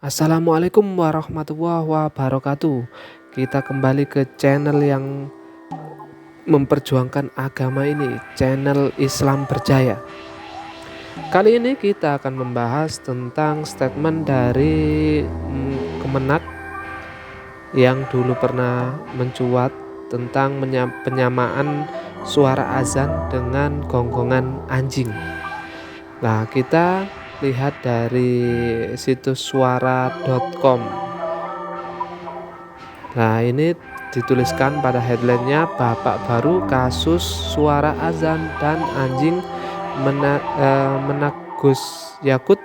Assalamualaikum warahmatullahi wabarakatuh. Kita kembali ke channel yang memperjuangkan agama ini, channel Islam Berjaya. Kali ini kita akan membahas tentang statement dari Kemenak yang dulu pernah mencuat tentang penyamaan suara azan dengan gonggongan anjing. Nah, kita lihat dari situs suara.com. Nah, ini dituliskan pada headline-nya, Bapak Baru Kasus Suara Azan dan Anjing Menagus Yakut,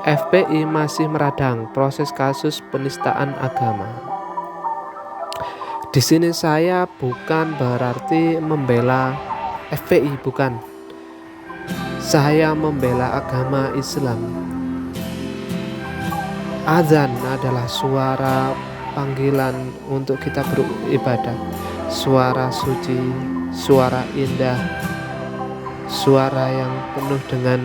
FPI masih meradang proses kasus penistaan agama. Di sini saya bukan berarti membela FPI, bukan. Saya membela agama Islam. Azan adalah suara panggilan untuk kita beribadah, suara suci, suara indah, suara yang penuh dengan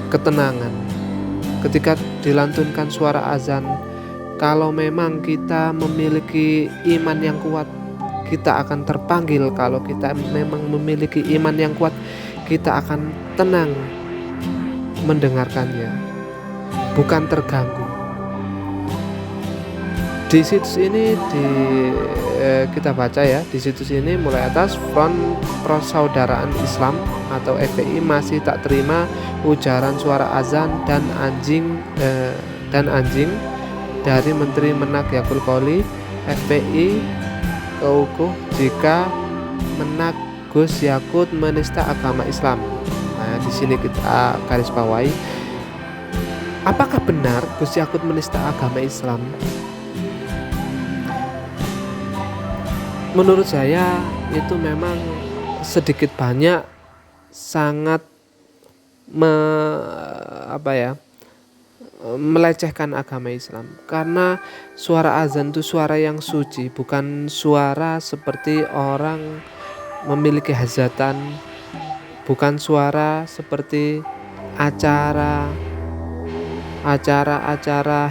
ketenangan. Ketika dilantunkan suara azan, kalau memang kita memiliki iman yang kuat, kita akan terpanggil. Kalau kita memang memiliki iman yang kuat, kita akan tenang mendengarkannya, bukan terganggu. Di situs ini kita baca ya, di situs ini mulai atas, Front Persaudaraan Islam atau FPI masih tak terima ujaran suara azan dan anjing dari Menteri Menak Yakul Qouli. FPI keukuh jika Menak Gus Yakut menista agama Islam. Nah, di sini kita garis bawahi, apakah benar Gus Yakut menista agama Islam? Menurut saya itu memang sedikit banyak sangat melecehkan agama Islam, karena suara azan itu suara yang suci, bukan suara seperti orang memiliki hajatan, bukan suara seperti acara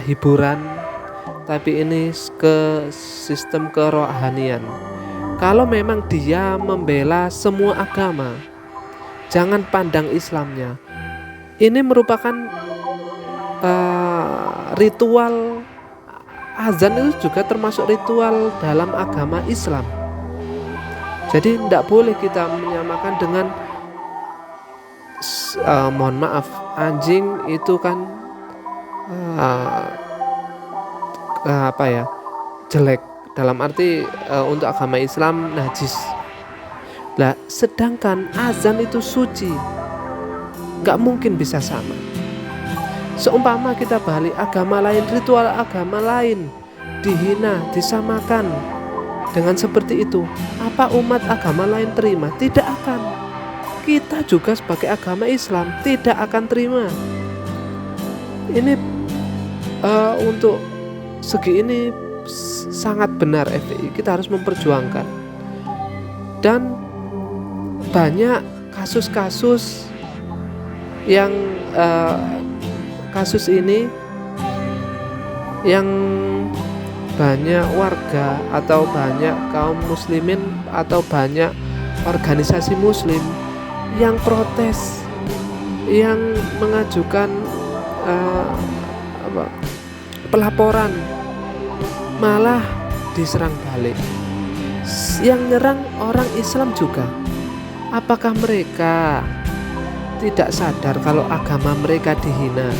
hiburan, tapi ini ke sistem kerohanian. Kalau memang dia membela semua agama, jangan pandang Islamnya. Ini merupakan ritual azan, itu juga termasuk ritual dalam agama Islam. Jadi tidak boleh kita menyamakan dengan mohon maaf, anjing itu kan jelek, dalam arti untuk agama Islam najis. Lah, sedangkan azan itu suci, nggak mungkin bisa sama. Seumpama kita balik agama lain, ritual agama lain dihina, disamakan dengan seperti itu, apa umat agama lain terima? Tidak akan. Kita juga sebagai agama Islam tidak akan terima. Ini untuk segi ini sangat benar FPI, kita harus memperjuangkan. Dan banyak kasus-kasus yang kasus ini yang banyak warga atau banyak kaum muslimin atau banyak organisasi muslim yang protes, yang mengajukan pelaporan, malah diserang balik. Yang nyerang orang Islam juga. Apakah mereka tidak sadar kalau agama mereka dihina?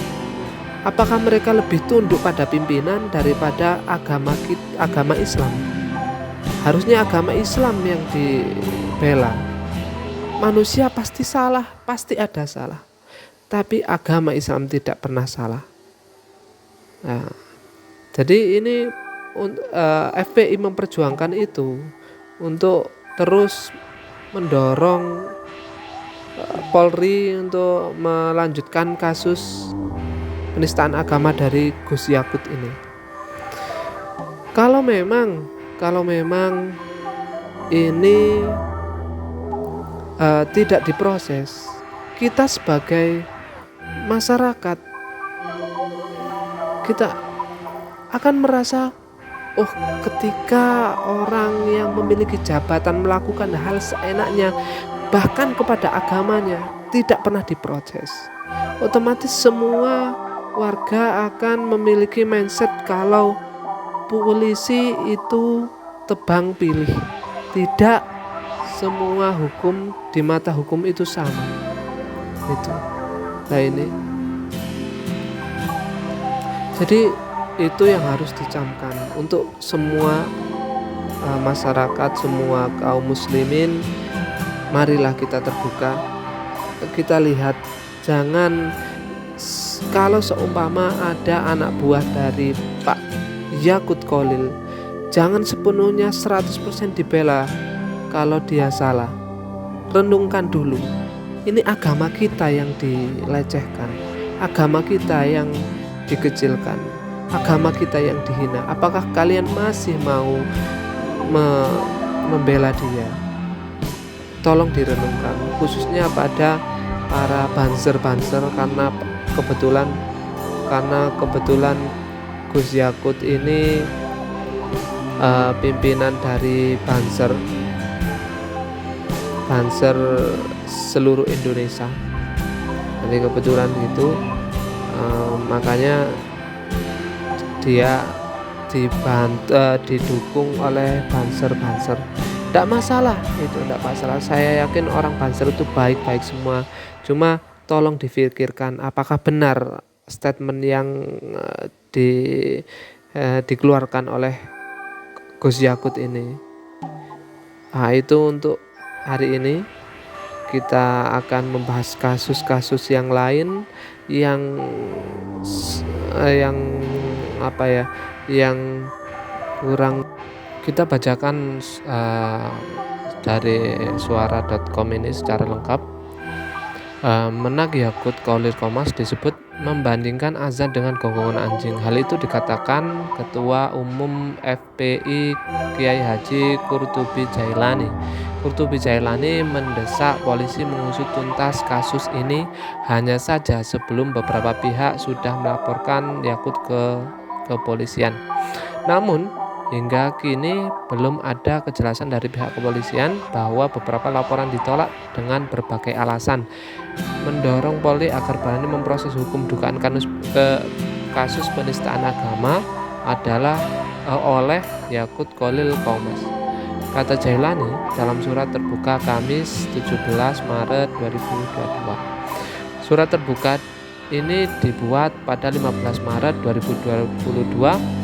Apakah mereka lebih tunduk pada pimpinan daripada agama Islam? Harusnya agama Islam yang dibela. Manusia pasti salah, pasti ada salah, tapi agama Islam tidak pernah salah. Nah, jadi ini FPI memperjuangkan itu untuk terus mendorong Polri untuk melanjutkan kasus penistaan agama dari Gus Yakut ini. Kalau memang ini tidak diproses, kita sebagai masyarakat kita akan merasa, oh, ketika orang yang memiliki jabatan melakukan hal seenaknya bahkan kepada agamanya tidak pernah diproses, otomatis semua warga akan memiliki mindset kalau polisi itu tebang pilih. Tidak semua hukum di mata hukum itu sama. Itu. Nah ini. Jadi itu yang harus dicamkan untuk semua masyarakat, semua kaum muslimin. Marilah kita terbuka. Kita lihat, jangan kalau seumpama ada anak buah dari Pak Yakut Kholil, jangan sepenuhnya 100% dibela kalau dia salah. Renungkan dulu, ini agama kita yang dilecehkan, agama kita yang dikecilkan, agama kita yang dihina. Apakah kalian masih mau membela dia? Tolong direnungkan, khususnya pada para banser-banser, karena kebetulan Gus Yakut ini pimpinan dari banser seluruh Indonesia. Jadi kebetulan gitu, makanya dia didukung oleh banser-banser. Tidak masalah, itu tidak masalah. Saya yakin orang banser itu baik-baik semua. Cuma tolong difikirkan apakah benar statement yang dikeluarkan oleh Gus Yakut ini. Nah, itu untuk hari ini. Kita akan membahas kasus-kasus yang lain yang kurang. Kita bacakan dari suara.com ini secara lengkap. Menak Yakut Kholil Qomas disebut membandingkan azan dengan gonggongan anjing. Hal itu dikatakan Ketua Umum FPI Kiai Haji Qurtubi Jailani. Qurtubi Jailani mendesak polisi mengusut tuntas kasus ini, hanya saja sebelum beberapa pihak sudah melaporkan Yakut ke kepolisian. Namun hingga kini belum ada kejelasan dari pihak kepolisian bahwa beberapa laporan ditolak dengan berbagai alasan. Mendorong Polri agar berani memproses hukum dugaan kasus penistaan agama adalah oleh Yakut Kholil Qomas, kata Jailani dalam surat terbuka Kamis 17 Maret 2022. Surat terbuka ini dibuat pada 15 Maret 2022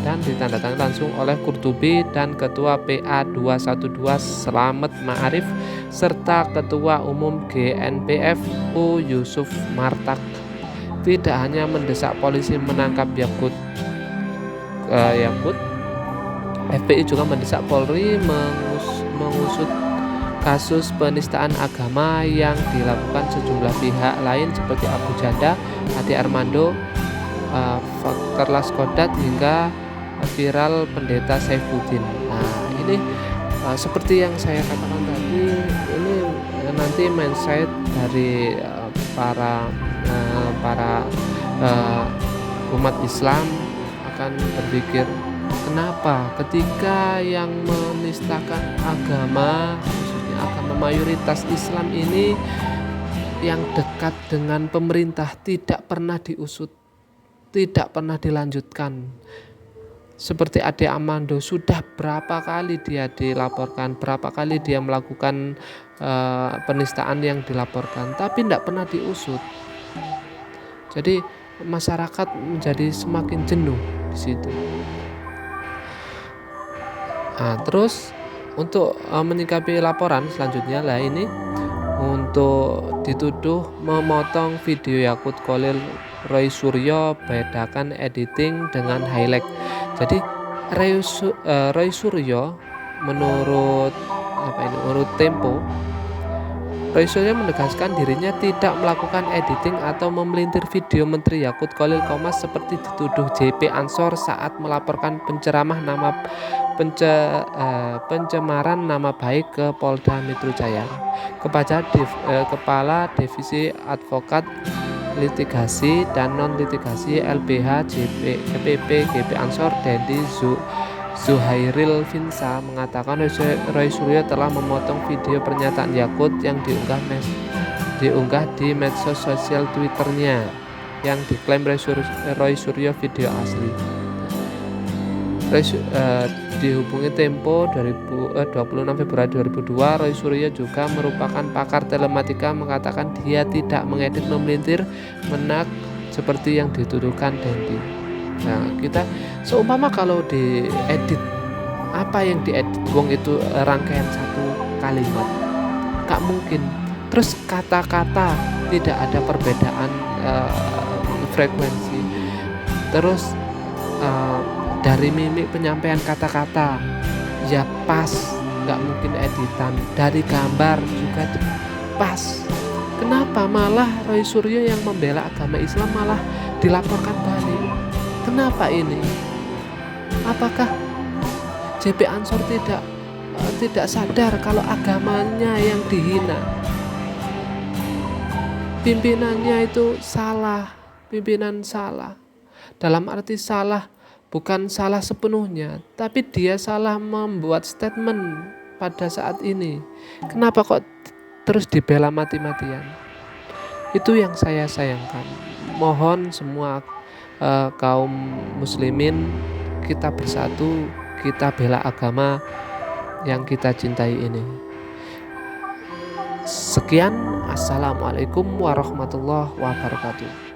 dan ditandatangani langsung oleh Qurtubi dan Ketua PA 212 Slamet Ma'arif serta Ketua Umum GNPF U Yusuf Martak. Tidak hanya mendesak polisi menangkap Yakut, FPI juga mendesak Polri mengusut kasus penistaan agama yang dilakukan sejumlah pihak lain seperti Abu Janda, Ade Armando, Fakir Laskodat hingga viral pendeta Saifuddin. Nah ini seperti yang saya katakan tadi, ini nanti mindset dari para umat Islam akan berpikir, kenapa ketika yang menistakan agama, khususnya agama mayoritas Islam ini yang dekat dengan pemerintah tidak pernah diusut, tidak pernah dilanjutkan. Seperti Ade Armando, sudah berapa kali dia dilaporkan, berapa kali dia melakukan penistaan yang dilaporkan, tapi tidak pernah diusut. Jadi masyarakat menjadi semakin jenuh di situ. Nah, terus untuk menyikapi laporan selanjutnya lah ini, untuk dituduh memotong video Yakut Kholil, Roy Suryo bedakan editing dengan highlight. Jadi Roy Suryo menurut Tempo, Roy Suryo menegaskan dirinya tidak melakukan editing atau memelintir video Menteri Yakut Kholil Qomas seperti dituduh JP Ansor saat melaporkan pencemaran nama baik ke Polda Metro Jaya kepada Kepala Divisi Advokat litigasi dan non litigasi LBH, EPP, GP Ansor, Dendi Zuhairil Vinsa mengatakan Roy Suryo telah memotong video pernyataan Yakut yang diunggah di medsos sosial Twitternya yang diklaim Roy Suryo video asli. Dihubungi Tempo 26 Februari 2002, Roy Suryo juga merupakan pakar telematika mengatakan dia tidak mengedit memelintir menak seperti yang dituduhkan Dendi. Nah, kita seumpama kalau diedit, apa yang diedit wong itu rangkaian satu kalimat, gak mungkin. Terus kata-kata tidak ada perbedaan frekuensi. Terus dari mimik penyampaian kata-kata ya pas, nggak mungkin editan. Dari gambar juga pas. Kenapa malah Roy Suryo yang membela agama Islam malah dilaporkan balik? Kenapa ini? Apakah JP Ansor tidak sadar kalau agamanya yang dihina? Pimpinannya itu salah, pimpinan salah. Dalam arti salah bukan salah sepenuhnya, tapi dia salah membuat statement pada saat ini. Kenapa kok terus dibela mati-matian? Itu yang saya sayangkan. Mohon semua kaum muslimin kita bersatu, kita bela agama yang kita cintai ini. Sekian, assalamualaikum warahmatullahi wabarakatuh.